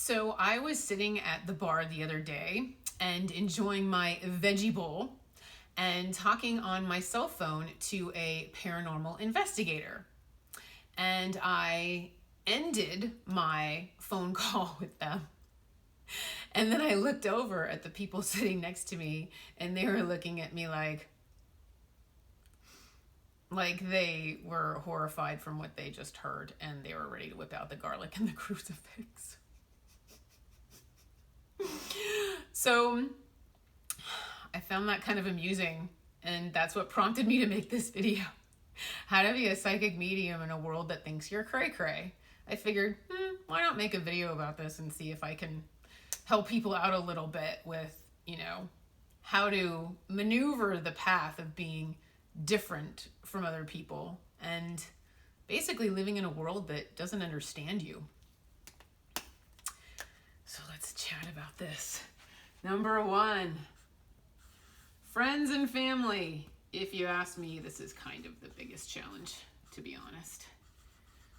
So I was sitting at the bar the other day and enjoying my veggie bowl and talking on my cell phone to a paranormal investigator. And I ended my phone call with them. And then I looked over at the people sitting next to me, and they were looking at me like they were horrified from what they just heard, and they were ready to whip out the garlic and the crucifix. So I found that kind of amusing, and that's what prompted me to make this video. How to be a psychic medium in a world that thinks you're cray-cray. I figured, why not make a video about this and see if I can help people out a little bit with, how to maneuver the path of being different from other people and basically living in a world that doesn't understand you. So let's chat about this. Number 1, friends and family. If you ask me, this is kind of the biggest challenge, to be honest,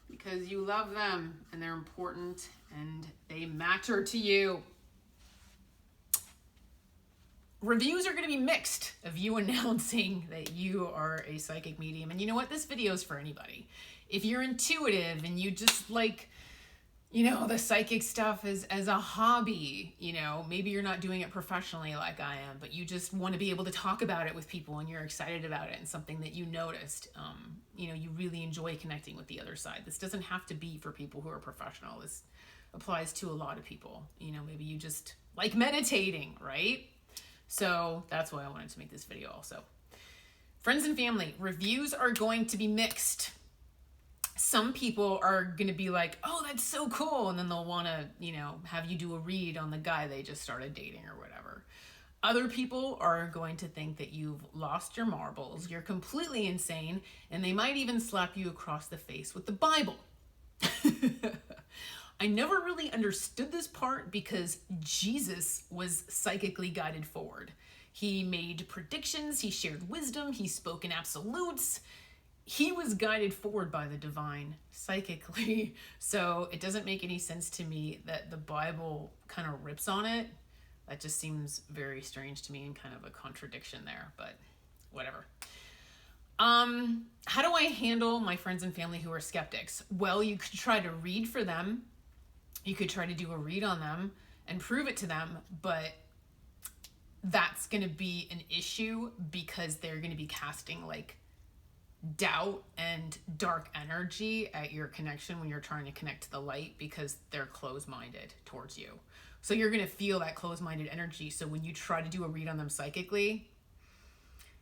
because you love them and they're important and they matter to you. Reviews are going to be mixed of you announcing that you are a psychic medium. And you know what? This video is for anybody. If you're intuitive and you just like, the psychic stuff as a hobby, maybe you're not doing it professionally like I am, but you just want to be able to talk about it with people and you're excited about it and something that you noticed, you really enjoy connecting with the other side. This doesn't have to be for people who are professional. This applies to a lot of people. Maybe you just like meditating, right? So that's why I wanted to make this video also. Friends and family, reviews are going to be mixed. Some people are going to be like, oh, that's so cool. And then they'll want to, have you do a read on the guy they just started dating or whatever. Other people are going to think that you've lost your marbles, you're completely insane, and they might even slap you across the face with the Bible. I never really understood this part because Jesus was psychically guided forward. He made predictions, he shared wisdom, he spoke in absolutes. He was guided forward by the divine psychically. So it doesn't make any sense to me that the Bible kind of rips on it. That just seems very strange to me and kind of a contradiction there, but whatever. How do I handle my friends and family who are skeptics? Well, you could try to read for them. You could try to do a read on them and prove it to them, but that's going to be an issue because they're going to be casting like doubt and dark energy at your connection when you're trying to connect to the light because they're closed-minded towards you. So you're going to feel that closed-minded energy. So when you try to do a read on them psychically,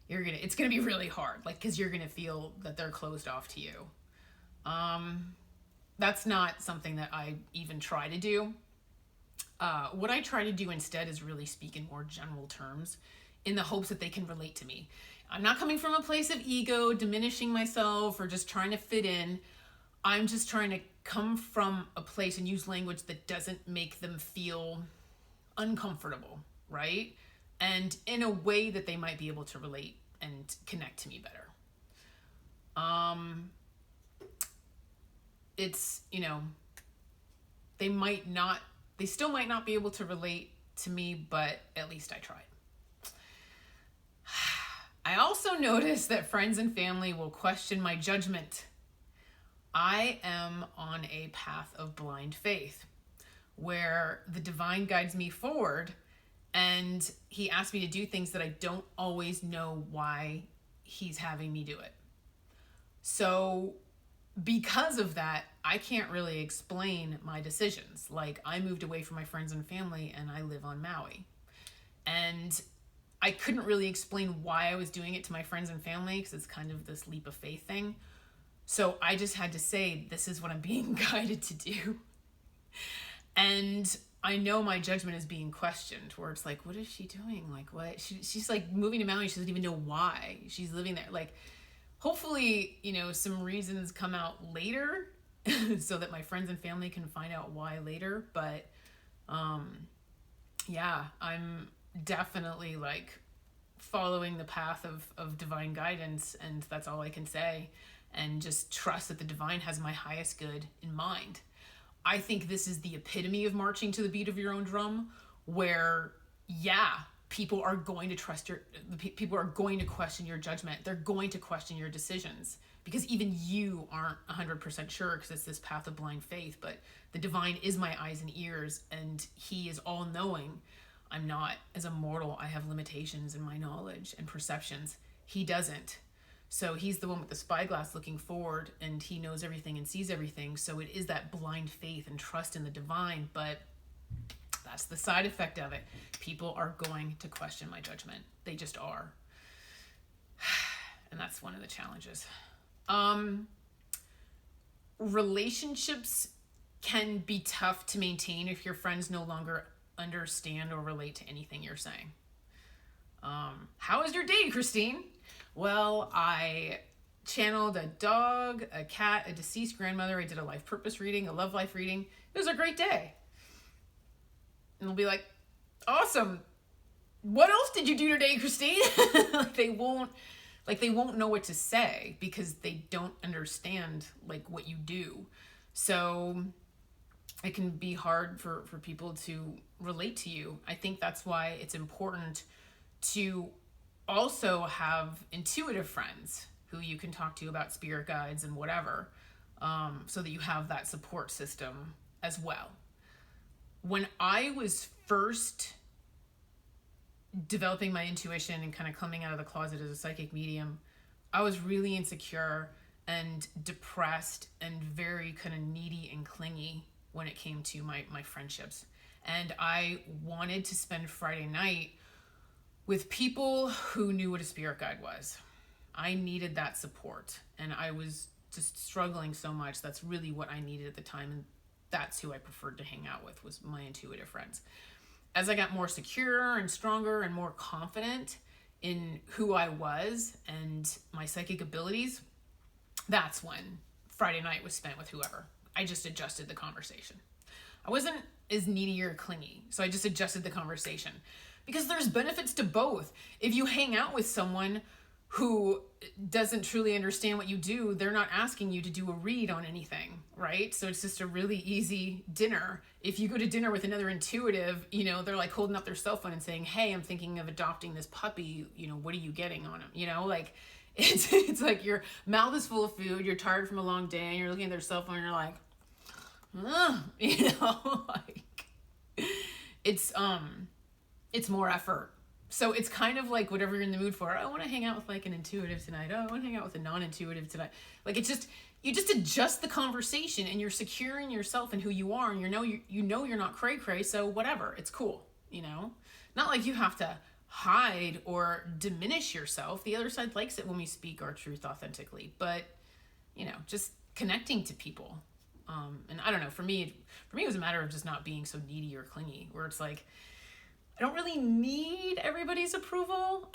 it's going to be really hard, because you're going to feel that they're closed off to you. That's not something that I even try to do. What I try to do instead is really speak in more general terms in the hopes that they can relate to me. I'm not coming from a place of ego, diminishing myself, or just trying to fit in. I'm just trying to come from a place and use language that doesn't make them feel uncomfortable, right? And in a way that they might be able to relate and connect to me better. It's, they still might not be able to relate to me, but at least I tried. I also noticed that friends and family will question my judgment. I am on a path of blind faith where the divine guides me forward and he asks me to do things that I don't always know why he's having me do it. So because of that, I can't really explain my decisions. Like, I moved away from my friends and family and I live on Maui. And I couldn't really explain why I was doing it to my friends and family because it's kind of this leap of faith thing. So I just had to say, this is what I'm being guided to do. And I know my judgment is being questioned, where it's like, what is she doing? Like, what? She's like moving to Maui. She doesn't even know why she's living there. Like, hopefully, some reasons come out later so that my friends and family can find out why later. But yeah, I'm definitely following the path of divine guidance, and that's all I can say. And just trust that the divine has my highest good in mind. I think this is the epitome of marching to the beat of your own drum, where, yeah, people are going to people are going to question your judgment. They're going to question your decisions, because even you aren't 100% sure, because it's this path of blind faith. But the divine is my eyes and ears, and he is all knowing. I'm not. As a mortal, I have limitations in my knowledge and perceptions. He doesn't. So he's the one with the spyglass looking forward, and he knows everything and sees everything. So it is that blind faith and trust in the divine, but that's the side effect of it. People are going to question my judgment. They just are. And that's one of the challenges. Relationships can be tough to maintain if your friends no longer understand or relate to anything you're saying. How was your day, Christine? Well, I channeled a dog, a cat, a deceased grandmother. I did a life purpose reading, a love life reading. It was a great day. And they'll be like, awesome. What else did you do today, Christine? They won't know what to say, because they don't understand like what you do. So it can be hard for people to relate to you. I think that's why it's important to also have intuitive friends who you can talk to about spirit guides and whatever, so that you have that support system as well. When I was first developing my intuition and kind of coming out of the closet as a psychic medium, I was really insecure and depressed and very kind of needy and clingy when it came to my friendships. And I wanted to spend Friday night with people who knew what a spirit guide was. I needed that support, and I was just struggling so much. That's really what I needed at the time, and that's who I preferred to hang out with, was my intuitive friends. As I got more secure and stronger and more confident in who I was and my psychic abilities, that's when Friday night was spent with whoever. I just adjusted the conversation. I wasn't as needy or clingy, so I just adjusted the conversation. Because there's benefits to both. If you hang out with someone who doesn't truly understand what you do, they're not asking you to do a read on anything, right? So it's just a really easy dinner. If you go to dinner with another intuitive, they're like holding up their cell phone and saying, hey, I'm thinking of adopting this puppy. What are you getting on him? Like it's like your mouth is full of food. You're tired from a long day and you're looking at their cell phone and you're like, like it's more effort. So it's kind of like whatever you're in the mood for. I want to hang out with like an intuitive tonight. Oh, I want to hang out with a non-intuitive tonight. Like you just adjust the conversation, and you're secure in yourself and who you are, and you know you're not cray-cray, so whatever, it's cool, Not like you have to hide or diminish yourself. The other side likes it when we speak our truth authentically, but just connecting to people. And I don't know, for me it was a matter of just not being so needy or clingy, where it's like, I don't really need everybody's approval.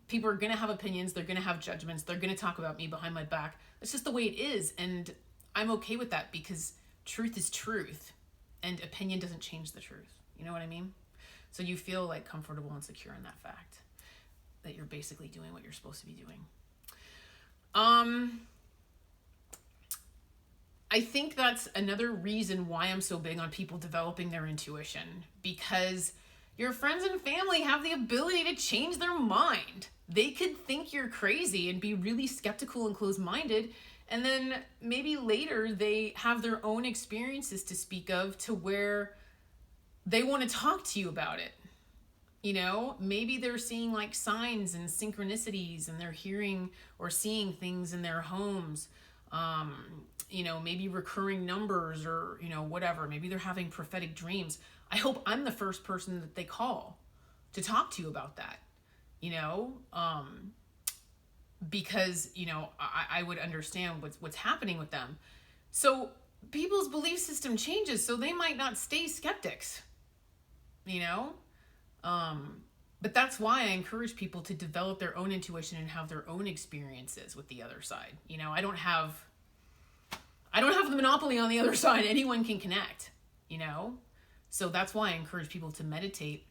People are going to have opinions. They're going to have judgments. They're going to talk about me behind my back. That's just the way it is. And I'm okay with that, because truth is truth, and opinion doesn't change the truth. You know what I mean? So you feel like comfortable and secure in that fact, that you're basically doing what you're supposed to be doing. I think that's another reason why I'm so big on people developing their intuition, because your friends and family have the ability to change their mind. They could think you're crazy and be really skeptical and closed-minded, and then maybe later they have their own experiences to speak of, to where they want to talk to you about it. Maybe they're seeing like signs and synchronicities, and they're hearing or seeing things in their homes. Maybe recurring numbers, or, whatever. Maybe they're having prophetic dreams. I hope I'm the first person that they call to talk to you about that, because, I would understand what's happening with them. So people's belief system changes, so they might not stay skeptics, but that's why I encourage people to develop their own intuition and have their own experiences with the other side. I don't have the monopoly on the other side. Anyone can connect, So that's why I encourage people to meditate,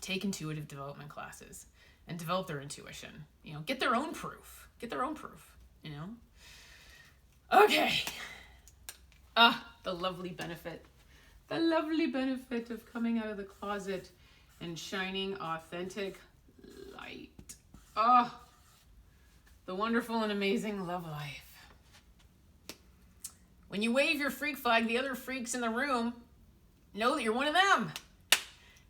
take intuitive development classes, and develop their intuition. Get their own proof. Okay. The lovely benefit. The lovely benefit of coming out of the closet and shining authentic light. The wonderful and amazing love life. When you wave your freak flag, the other freaks in the room know that you're one of them.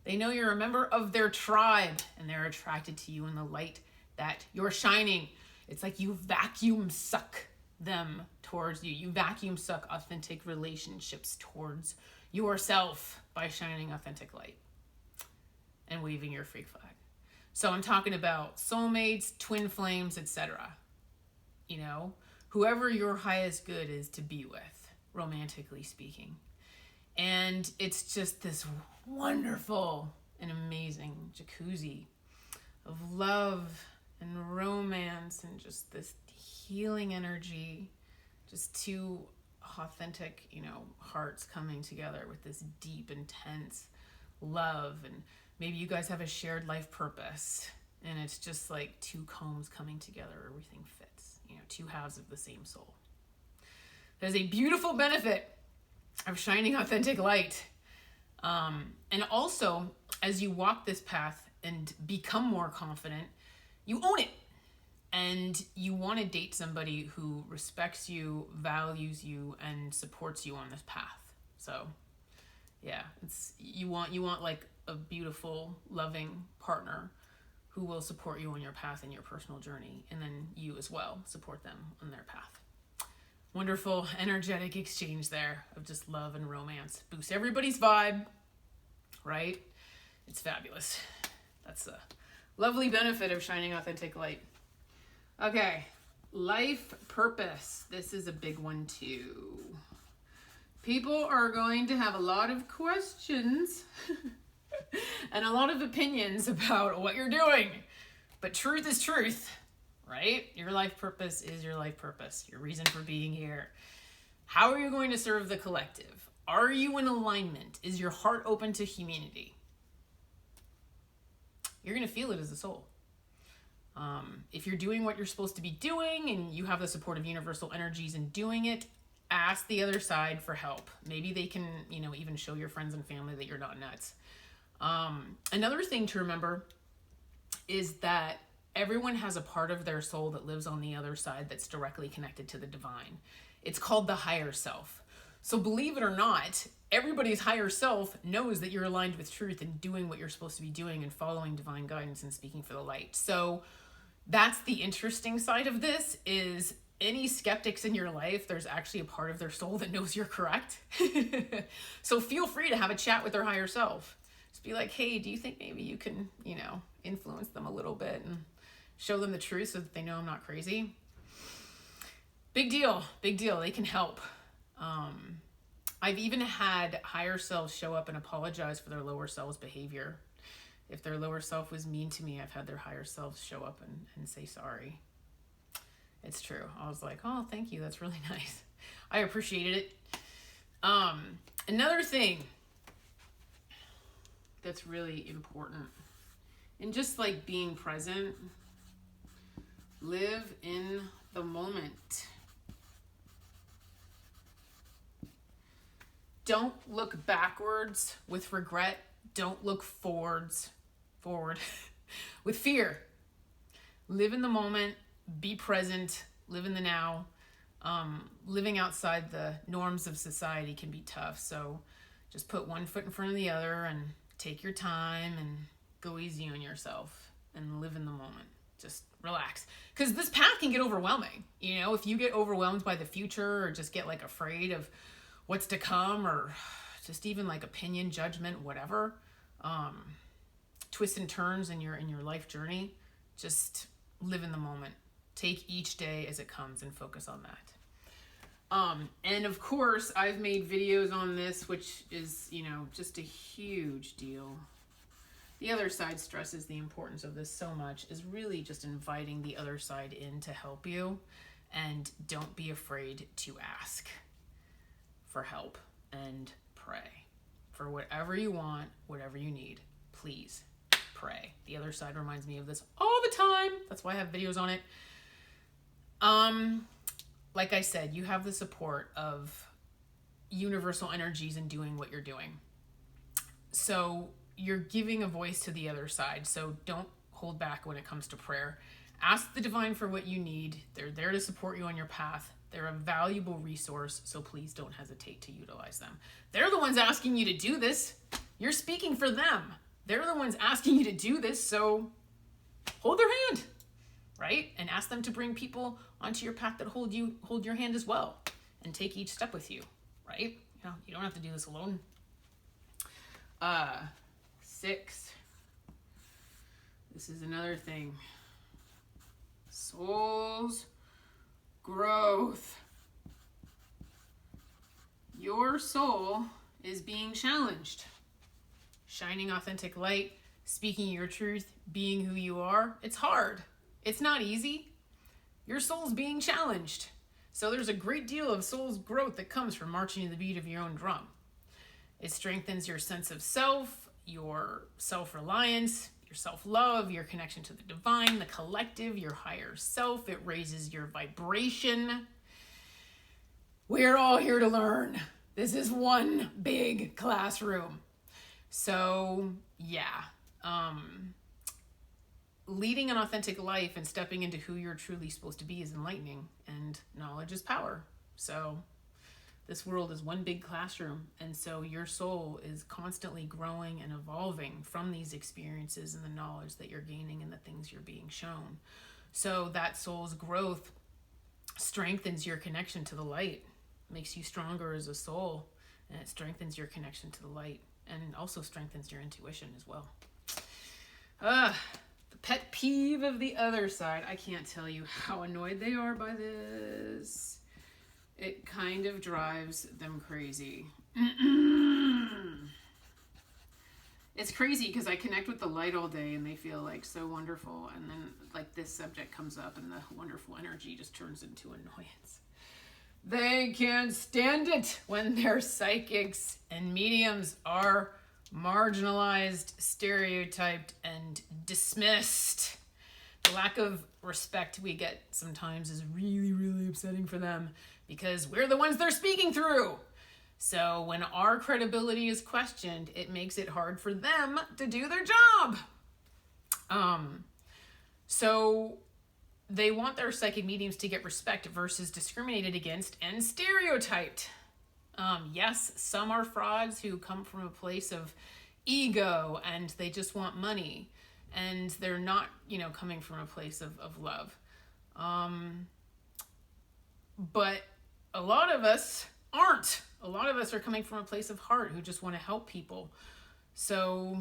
They know you're a member of their tribe, and they're attracted to you in the light that you're shining. It's like you vacuum suck them towards you. You vacuum suck authentic relationships towards yourself by shining authentic light and waving your freak flag. So I'm talking about soulmates, twin flames, etc. You know, whoever your highest good is to be with, romantically speaking. And it's just this wonderful and amazing jacuzzi of love and romance and just this healing energy. Just two authentic, hearts coming together with this deep, intense love. And maybe you guys have a shared life purpose. And it's just like two combs coming together. Everything fits. Two halves of the same soul. There's a beautiful benefit of shining authentic light. And also, as you walk this path and become more confident, you own it. And you want to date somebody who respects you, values you, and supports you on this path. So, yeah, you want like a beautiful, loving partner who will support you on your path and your personal journey, and then you as well support them on their path. Wonderful, energetic exchange there of just love and romance. Boosts everybody's vibe, right? It's fabulous. That's a lovely benefit of shining authentic light. Okay, life purpose. This is a big one too. People are going to have a lot of questions and a lot of opinions about what you're doing. But truth is truth, right? Your life purpose is your life purpose, your reason for being here. How are you going to serve the collective? Are you in alignment? Is your heart open to humanity? You're going to feel it as a soul. If you're doing what you're supposed to be doing and you have the support of universal energies in doing it, ask the other side for help. Maybe they can, even show your friends and family that you're not nuts. Another thing to remember is that everyone has a part of their soul that lives on the other side that's directly connected to the divine. It's called the higher self. So believe it or not, everybody's higher self knows that you're aligned with truth and doing what you're supposed to be doing and following divine guidance and speaking for the light. So that's the interesting side of this, is any skeptics in your life, there's actually a part of their soul that knows you're correct. So feel free to have a chat with their higher self. Just be like, hey, do you think maybe you can, influence them a little bit and show them the truth so that they know I'm not crazy? Big deal. They can help. I've even had higher selves show up and apologize for their lower selves' behavior. If their lower self was mean to me, I've had their higher selves show up and say sorry. It's true. I was like, oh, thank you. That's really nice. I appreciated it. Another thing that's really important, and just like being present, live in the moment. Don't look backwards with regret. Don't look forward with fear. Live in the moment, be present, live in the now. Living outside the norms of society can be tough. So just put one foot in front of the other and take your time and go easy on yourself and live in the moment. Just relax. Because this path can get overwhelming. If you get overwhelmed by the future or just get like afraid of what's to come, or just even like opinion, judgment, whatever, twists and turns in your life journey, just live in the moment. Take each day as it comes and focus on that. And of course, I've made videos on this, which is, just a huge deal. The other side stresses the importance of this so much, is really just inviting the other side in to help you, and don't be afraid to ask for help and pray for whatever you want, whatever you need. Please pray. The other side reminds me of this all the time. That's why I have videos on it. Like I said, you have the support of universal energies in doing what you're doing. So you're giving a voice to the other side. So don't hold back when it comes to prayer. Ask the divine for what you need. They're there to support you on your path. They're a valuable resource, so please don't hesitate to utilize them. They're the ones asking you to do this. You're speaking for them. They're the ones asking you to do this, so hold their hand, right? And ask them to bring people onto your path that hold your hand as well, and take each step with you, right? You don't have to do this alone. 6. This is another thing. Soul's growth. Your soul is being challenged. Shining authentic light, speaking your truth, being who you are. It's hard. It's not easy. Your soul's being challenged. So there's a great deal of soul's growth that comes from marching to the beat of your own drum. It strengthens your sense of self, your self-reliance, your self-love, your connection to the divine, the collective, your higher self. It raises your vibration. We're all here to learn. This is one big classroom. So, yeah. Leading an authentic life and stepping into who you're truly supposed to be is enlightening, and knowledge is power. So this world is one big classroom, and so your soul is constantly growing and evolving from these experiences and the knowledge that you're gaining and the things you're being shown. So that soul's growth strengthens your connection to the light, makes you stronger as a soul, and it strengthens your connection to the light, and also strengthens your intuition as well. The pet peeve of the other side. I can't tell you how annoyed they are by this. It kind of drives them crazy. It's crazy because I connect with the light all day and they feel like so wonderful. And then like this subject comes up and the wonderful energy just turns into annoyance. They can't stand it when their psychics and mediums are marginalized, stereotyped, and dismissed. The lack of respect we get sometimes is really, really upsetting for them because we're the ones they're speaking through. So when our credibility is questioned, it makes it hard for them to do their job. So they want their psychic mediums to get respect versus discriminated against and stereotyped. Yes, some are frauds who come from a place of ego and they just want money and they're not, coming from a place of love. But a lot of us aren't. A lot of us are coming from a place of heart who just want to help people. So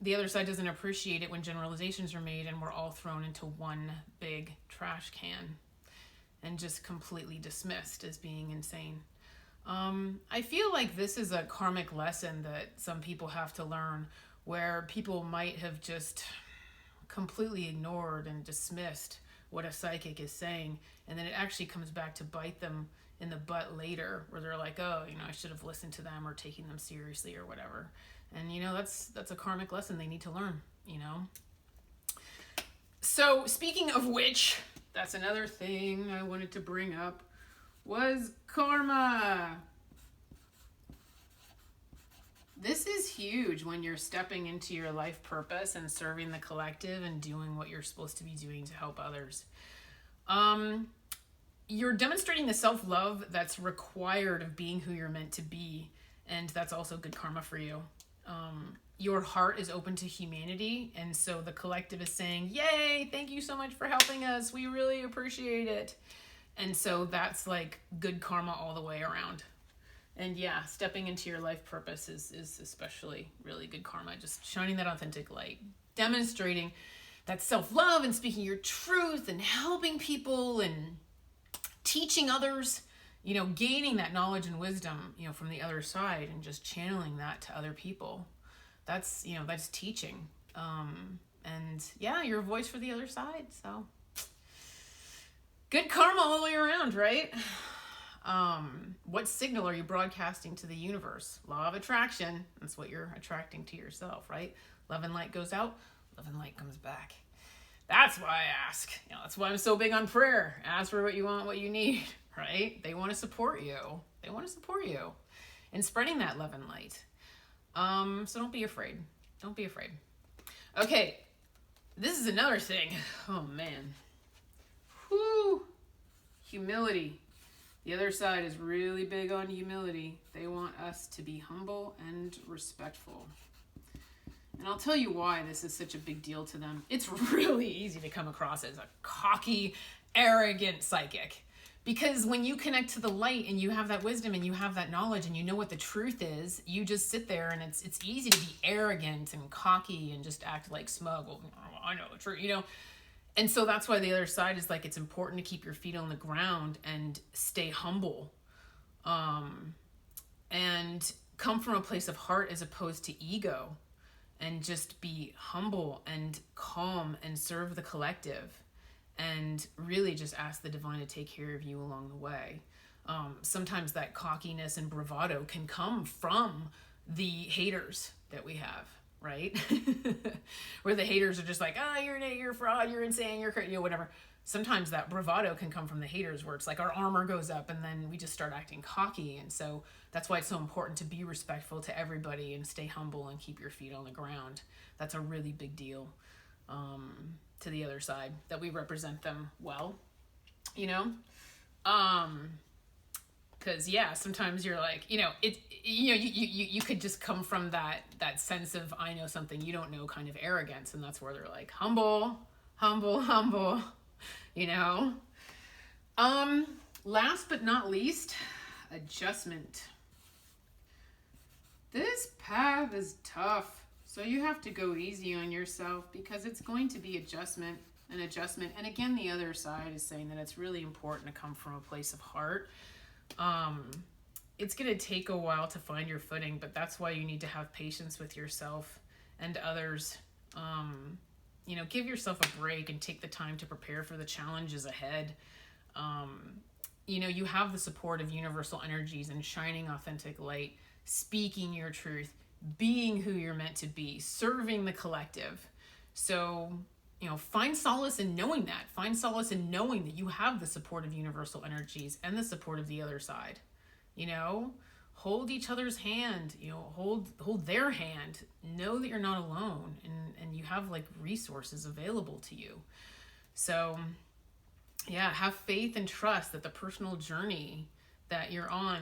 the other side doesn't appreciate it when generalizations are made and we're all thrown into one big trash can and just completely dismissed as being insane. I feel like this is a karmic lesson that some people have to learn, where people might have just completely ignored and dismissed what a psychic is saying, and then it actually comes back to bite them in the butt later, where they're like, oh, I should have listened to them or taken them seriously or whatever. And that's a karmic lesson they need to learn. So speaking of which, that's another thing I wanted to bring up was karma. This is huge when you're stepping into your life purpose and serving the collective and doing what you're supposed to be doing to help others. You're demonstrating the self-love that's required of being who you're meant to be, and that's also good karma for you. Your heart is open to humanity, and so the collective is saying, yay, thank you so much for helping us. We really appreciate it. And so that's like good karma all the way around. And yeah, stepping into your life purpose is especially really good karma. Just shining that authentic light, demonstrating that self-love and speaking your truth and helping people and teaching others, gaining that knowledge and wisdom, from the other side and just channeling that to other people. That's teaching. And yeah, you're a voice for the other side. So good karma all the way around, right? What signal are you broadcasting to the universe? Law of attraction. That's what you're attracting to yourself, right? Love and light goes out, love and light comes back. That's why I ask. That's why I'm so big on prayer. Ask for what you want, what you need, right? They want to support you. and spreading that love and light. So don't be afraid. Don't be afraid. Okay, this is another thing. Oh man. Whew. Humility. The other side is really big on humility. They want us to be humble and respectful. And I'll tell you why this is such a big deal to them. It's really easy to come across as a cocky, arrogant psychic. Because when you connect to the light and you have that wisdom and you have that knowledge and you know what the truth is, you just sit there and it's easy to be arrogant and cocky and just act like smug. Well, I know the truth, you know. And so that's why the other side is like, it's important to keep your feet on the ground and stay humble. And come from a place of heart as opposed to ego. And just be humble and calm and serve the collective. And really just ask the divine to take care of you along the way. Sometimes that cockiness and bravado can come from the haters that we have, right? Where the haters are just like, you're an idiot, you're a fraud, you're insane, you're crazy, you know, whatever. Sometimes that bravado can come from the haters where it's like our armor goes up and then we just start acting cocky. And so that's why it's so important to be respectful to everybody and stay humble and keep your feet on the ground. That's a really big deal. To the other side, that we represent them well, you know? Cause yeah, sometimes you're like, you know, you could just come from that sense of, I know something you don't know kind of arrogance. And that's where they're like, humble, you know? Last but not least, adjustment. This path is tough. So you have to go easy on yourself because it's going to be adjustment. And again, the other side is saying that it's really important to come from a place of heart. It's going to take a while to find your footing, but that's why you need to have patience with yourself and others. You know, give yourself a break and take the time to prepare for the challenges ahead. You know, you have the support of universal energies and shining authentic light, speaking your truth, being who you're meant to be, serving the collective. So, you know, find solace in knowing that. Find solace in knowing that you have the support of universal energies and the support of the other side. You know, hold each other's hand, you know, hold their hand. Know that you're not alone and you have like resources available to you. So, yeah, have faith and trust that the personal journey that you're on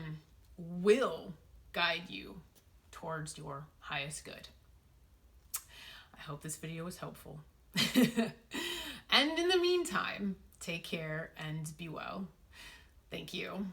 will guide you towards your highest good. I hope this video was helpful. And in the meantime, take care and be well. Thank you.